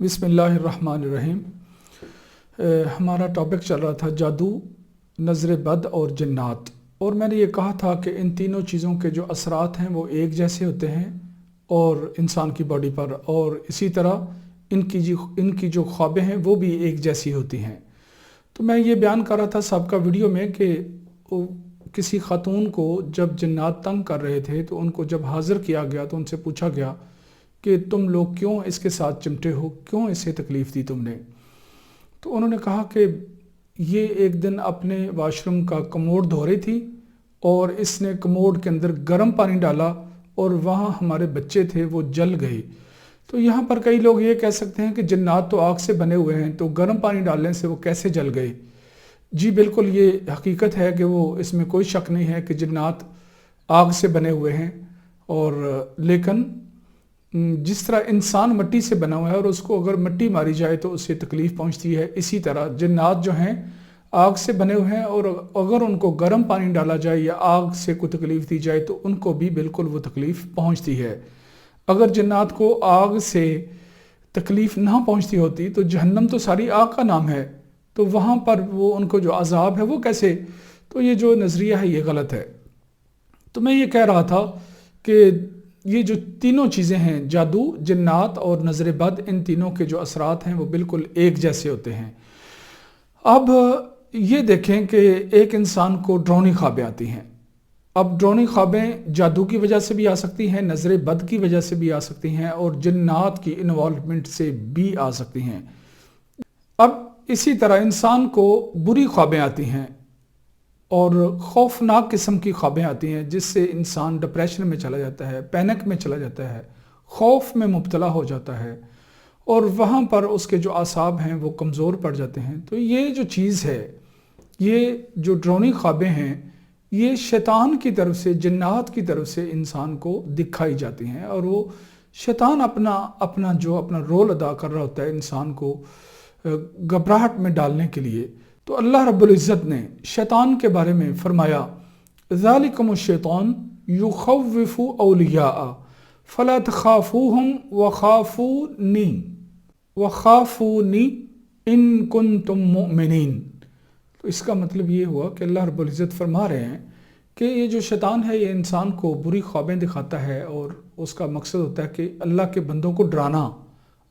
बिस्मिल्लाहिर्रहमानिर्रहीम। हमारा टॉपिक चल रहा था जादू, नज़र बद और जन्नात। और मैंने ये कहा था कि इन तीनों चीज़ों के जो असरात हैं वो एक जैसे होते हैं और इंसान की बॉडी पर, और इसी तरह इनकी जो ख्वाबें हैं वो भी एक जैसी होती हैं। तो मैं ये बयान कर रहा था सबका वीडियो में कि किसी खातून को जब जन्नात तंग कर रहे थे तो उनको जब हाज़िर किया गया तो उनसे पूछा गया कि तुम लोग क्यों इसके साथ चिमटे हो, क्यों इसे तकलीफ़ दी तुमने। तो उन्होंने कहा कि ये एक दिन अपने वाशरूम का कमोड धो रही थी और इसने कमोड के अंदर गर्म पानी डाला और वहाँ हमारे बच्चे थे वो जल गए। तो यहाँ पर कई लोग ये कह सकते हैं कि जन्नात तो आग से बने हुए हैं, तो गर्म पानी डालने से वो कैसे जल गए। जी बिल्कुल, ये हकीकत है कि वो, इसमें कोई शक नहीं है कि जन्नात आग से बने हुए हैं। और लेकिन जिस तरह इंसान मिट्टी से बना हुआ है और उसको अगर मिट्टी मारी जाए तो उससे तकलीफ़ पहुंचती है, इसी तरह जन्नात जो हैं आग से बने हुए हैं और अगर उनको गर्म पानी डाला जाए या आग से कोई तकलीफ़ दी जाए तो उनको भी बिल्कुल वो तकलीफ़ पहुंचती है। अगर जन्नात को आग से तकलीफ़ ना पहुंचती होती तो जहन्नम तो सारी आग का नाम है, तो वहाँ पर वो उनको जो अजाब है वो कैसे। तो ये जो नज़रिया है ये गलत है। तो मैं ये कह रहा था कि ये जो तीनों चीज़ें हैं, जादू, जन्नात और नज़र बद, इन तीनों के जो असरात हैं वो बिल्कुल एक जैसे होते हैं। अब ये देखें कि एक इंसान को डरावनी ख्वाबें आती हैं। अब डरावनी ख्वाबें जादू की वजह से भी आ सकती हैं, नज़र बद की वजह से भी आ सकती हैं और जन्नात की इन्वॉल्वमेंट से भी आ सकती हैं। अब इसी तरह इंसान को बुरी ख्वाबें आती हैं और खौफनाक किस्म की ख्वाबें आती हैं जिससे इंसान डिप्रेशन में चला जाता है, पैनिक में चला जाता है, खौफ में मुब्तला हो जाता है और वहाँ पर उसके जो आसाब हैं वो कमज़ोर पड़ जाते हैं। तो ये जो चीज़ है, ये जो डरावनी ख्वाबें हैं, ये शैतान की तरफ से, जन्नात की तरफ से इंसान को दिखाई जाती हैं और वो शैतान अपना रोल अदा कर रहा होता है इंसान को घबराहट में डालने के लिए। तो अल्लाह रब्बुल इज़्ज़त ने शैतान के बारे में फरमाया, ज़ालिकुम शैतान युख़व्विफ़ु औलियाअ फ़ला तख़ाफ़ूहुम वख़ाफ़ूनी इन कुन्तुम मुमिनीन। तो इसका मतलब ये हुआ कि अल्लाह रब्बुल इज़्ज़त फरमा रहे हैं कि ये जो शैतान है ये इंसान को बुरी ख्वाबें दिखाता है और उसका मकसद होता है कि अल्लाह के बंदों को डराना,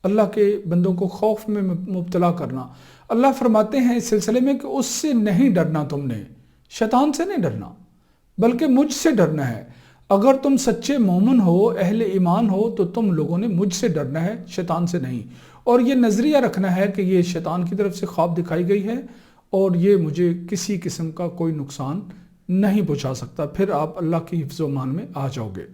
अल्लाह के बंदों को खौफ में मुब्तला करना। अल्लाह फरमाते हैं इस सिलसिले में कि उससे नहीं डरना, तुमने शैतान से नहीं डरना बल्कि मुझसे डरना है। अगर तुम सच्चे मोमिन हो, अहले ईमान हो, तो तुम लोगों ने मुझसे डरना है, शैतान से नहीं। और ये नज़रिया रखना है कि ये शैतान की तरफ से ख्वाब दिखाई गई है और ये मुझे किसी किस्म का कोई नुकसान नहीं पहुँचा सकता, फिर आप अल्लाह की हिफ्ज़ व मान में आ जाओगे।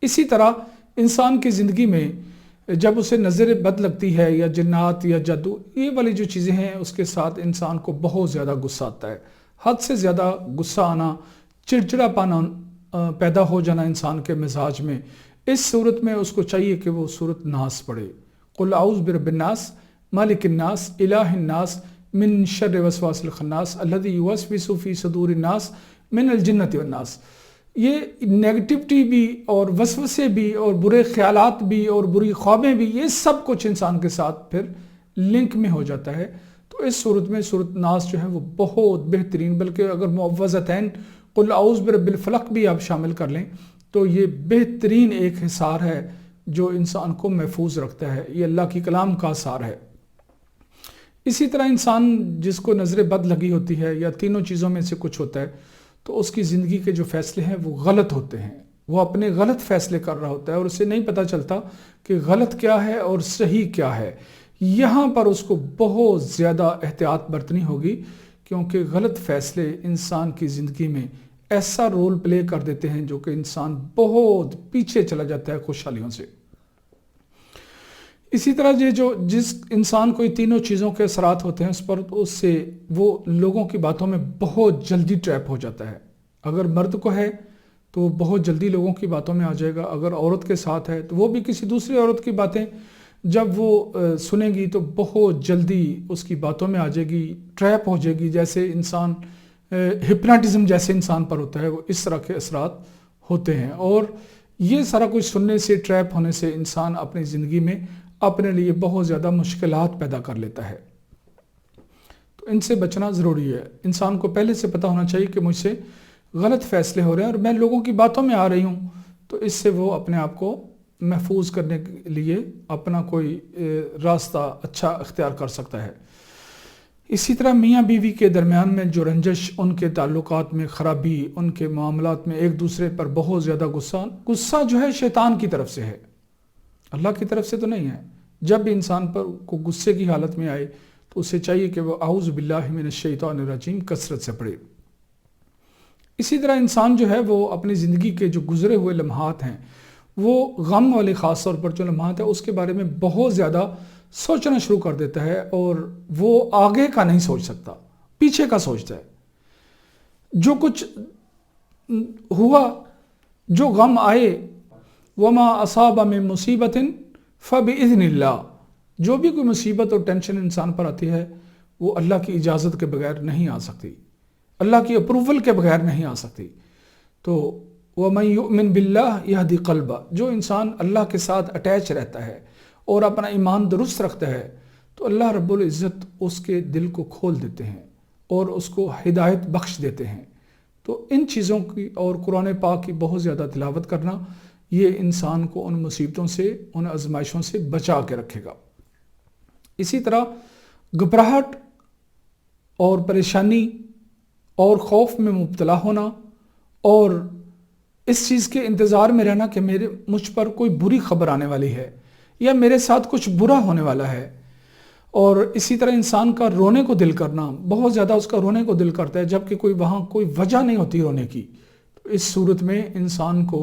इसी तरह इंसान की ज़िंदगी में जब उसे नज़र बद लगती है या जन्नात या जादू, ये वाली जो चीज़ें हैं, उसके साथ इंसान को बहुत ज़्यादा गुस्सा आता है। हद से ज़्यादा गुस्सा आना, चिड़चिड़ापन पैदा हो जाना इंसान के मिजाज में। इस सूरत में उसको चाहिए कि वो सूरत नास पढ़े, कुल औज़ु बिरब्बिन्नास मालिकिन्नास इलाहिन्नास मिन शर्रि वस्वासिल खन्नास अल्लज़ी युवस्विसु फ़ी सुदूरिन्नास मिनल जिन्नति वन्नास। ये नेगेटिविटी भी और वसवसे भी और बुरे ख्यालात भी और बुरी ख्वाबें भी, ये सब कुछ इंसान के साथ फिर लिंक में हो जाता है। तो इस सूरत में सूरत नास जो है वो बहुत बेहतरीन, बल्कि अगर मुअव्वज़तैन कुल औज़ु बिरब्बिल फ़लक़ भी आप शामिल कर लें तो ये बेहतरीन एक हिसार है जो इंसान को महफूज रखता है। ये अल्लाह की कलाम का आसार है। इसी तरह इंसान जिसको नज़र बद लगी होती है या तीनों चीज़ों में से कुछ होता है तो उसकी ज़िंदगी के जो फ़ैसले हैं वो गलत होते हैं। वो अपने गलत फ़ैसले कर रहा होता है और उसे नहीं पता चलता कि गलत क्या है और सही क्या है। यहाँ पर उसको बहुत ज़्यादा एहतियात बरतनी होगी, क्योंकि गलत फ़ैसले इंसान की ज़िंदगी में ऐसा रोल प्ले कर देते हैं जो कि इंसान बहुत पीछे चला जाता है खुशहालियों से। इसी तरह ये जो जिस इंसान को ये तीनों चीज़ों के असरात होते हैं उस पर, उससे वो लोगों की बातों में बहुत जल्दी ट्रैप हो जाता है। अगर मर्द को है तो बहुत जल्दी लोगों की बातों में आ जाएगा, अगर औरत के साथ है तो वो भी किसी दूसरी औरत की बातें जब वो सुनेगी तो बहुत जल्दी उसकी बातों में आ जाएगी, ट्रैप हो जाएगी। जैसे इंसान हिप्नोटिज्म जैसे इंसान पर होता है वो इस तरह के असरात होते हैं। और یہ سارا کچھ سننے سے، ٹریپ ہونے سے انسان اپنی زندگی میں اپنے لیے بہت زیادہ مشکلات پیدا کر لیتا ہے۔ تو ان سے بچنا ضروری ہے۔ انسان کو پہلے سے پتہ ہونا چاہیے کہ مجھ سے غلط فیصلے ہو رہے ہیں اور میں لوگوں کی باتوں میں آ رہی ہوں، تو اس سے وہ اپنے آپ کو محفوظ کرنے کے لیے اپنا کوئی راستہ اچھا اختیار کر سکتا ہے۔ اسی طرح میاں بیوی کے درمیان میں جو رنجش، ان کے تعلقات میں خرابی، ان کے معاملات میں ایک دوسرے پر بہت زیادہ غصہ جو ہے شیطان کی طرف سے ہے، اللہ کی طرف سے تو نہیں ہے۔ جب بھی انسان پر کو غصے کی حالت میں آئے تو اسے چاہیے کہ وہ اعوذ باللہ من الشیطان الرجیم کثرت سے پڑھے۔ اسی طرح انسان جو ہے وہ اپنی زندگی کے جو گزرے ہوئے لمحات ہیں، وہ غم والے خاص طور پر جو لمحات ہیں اس کے بارے میں بہت زیادہ سوچنا شروع کر دیتا ہے، اور وہ آگے کا نہیں سوچ سکتا، پیچھے کا سوچتا ہے۔ جو کچھ ہوا، جو غم آئے، وما اصاب من مصیبت فباذن اللہ، جو بھی کوئی مصیبت اور ٹینشن انسان پر آتی ہے وہ اللہ کی اجازت کے بغیر نہیں آ سکتی، اللہ کی اپروول کے بغیر نہیں آ سکتی۔ تو وَمَن يُؤْمِن بِاللَّهِ يَهْدِ قَلْبَهُ، جو انسان اللہ کے ساتھ اٹیچ رہتا ہے اور اپنا ایمان درست رکھتا ہے تو اللہ رب العزت اس کے دل کو کھول دیتے ہیں اور اس کو ہدایت بخش دیتے ہیں۔ تو ان چیزوں کی اور قرآن پاک کی بہت زیادہ تلاوت کرنا، یہ انسان کو ان مصیبتوں سے، ان آزمائشوں سے بچا کے رکھے گا۔ اسی طرح گھبراہٹ اور پریشانی اور خوف میں مبتلا ہونا اور اس چیز کے انتظار میں رہنا کہ مجھ پر کوئی بری خبر آنے والی ہے یا میرے ساتھ کچھ برا ہونے والا ہے، اور اسی طرح انسان کا رونے کو دل کرنا، بہت زیادہ اس کا رونے کو دل کرتا ہے جبکہ وہاں کوئی وجہ نہیں ہوتی رونے کی، تو اس صورت میں انسان کو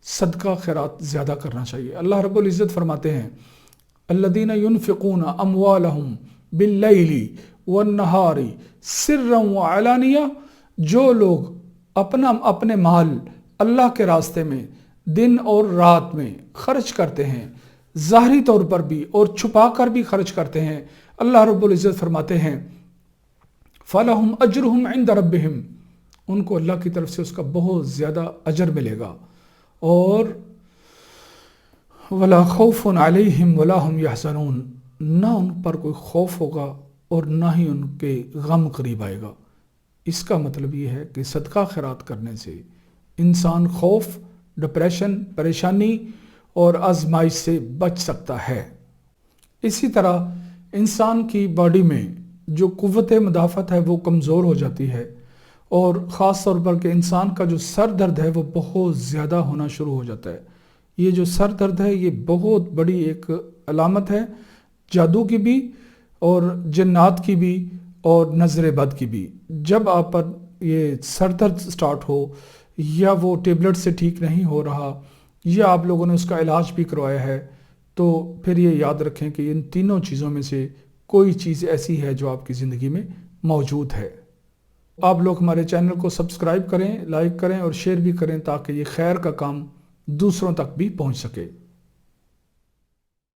صدقہ خیرات زیادہ کرنا چاہیے۔ اللہ رب العزت فرماتے ہیں الذین ينفقون اموالهم باللیل والنہار سرا وعلانیہ، جو لوگ اپنے مال اللہ کے راستے میں دن اور رات میں خرچ کرتے ہیں، ظاہری طور پر بھی اور چھپا کر بھی خرچ کرتے ہیں، اللہ رب العزت فرماتے ہیں فَلَهُمْ أَجْرُهُمْ عِنْدَ رَبِّهِمْ، ان کو اللہ کی طرف سے اس کا بہت زیادہ اجر ملے گا، اور وَلَا خَوْفٌ عَلَيْهِمْ وَلَا هُمْ يَحْزَنُونَ، نہ ان پر کوئی خوف ہوگا اور نہ ہی ان کے غم قریب آئے گا۔ اس کا مطلب یہ ہے کہ صدقہ خیرات کرنے سے انسان خوف، ڈپریشن، پریشانی اور آزمائش سے بچ سکتا ہے۔ اسی طرح انسان کی باڈی میں جو قوت مدافعت ہے وہ کمزور ہو جاتی ہے، اور خاص طور پر کہ انسان کا جو سر درد ہے وہ بہت زیادہ ہونا شروع ہو جاتا ہے۔ یہ جو سر درد ہے یہ بہت بڑی ایک علامت ہے جادو کی بھی اور جنات کی بھی اور نظر بد کی بھی۔ جب آپ پر یہ سر درد سٹارٹ ہو یا وہ ٹیبلٹ سے ٹھیک نہیں ہو رہا یا آپ لوگوں نے اس کا علاج بھی کروایا ہے، تو پھر یہ یاد رکھیں کہ ان تینوں چیزوں میں سے کوئی چیز ایسی ہے جو آپ کی زندگی میں موجود ہے۔ آپ لوگ ہمارے چینل کو سبسکرائب کریں، لائک کریں اور شیئر بھی کریں تاکہ یہ خیر کا کام دوسروں تک بھی پہنچ سکے۔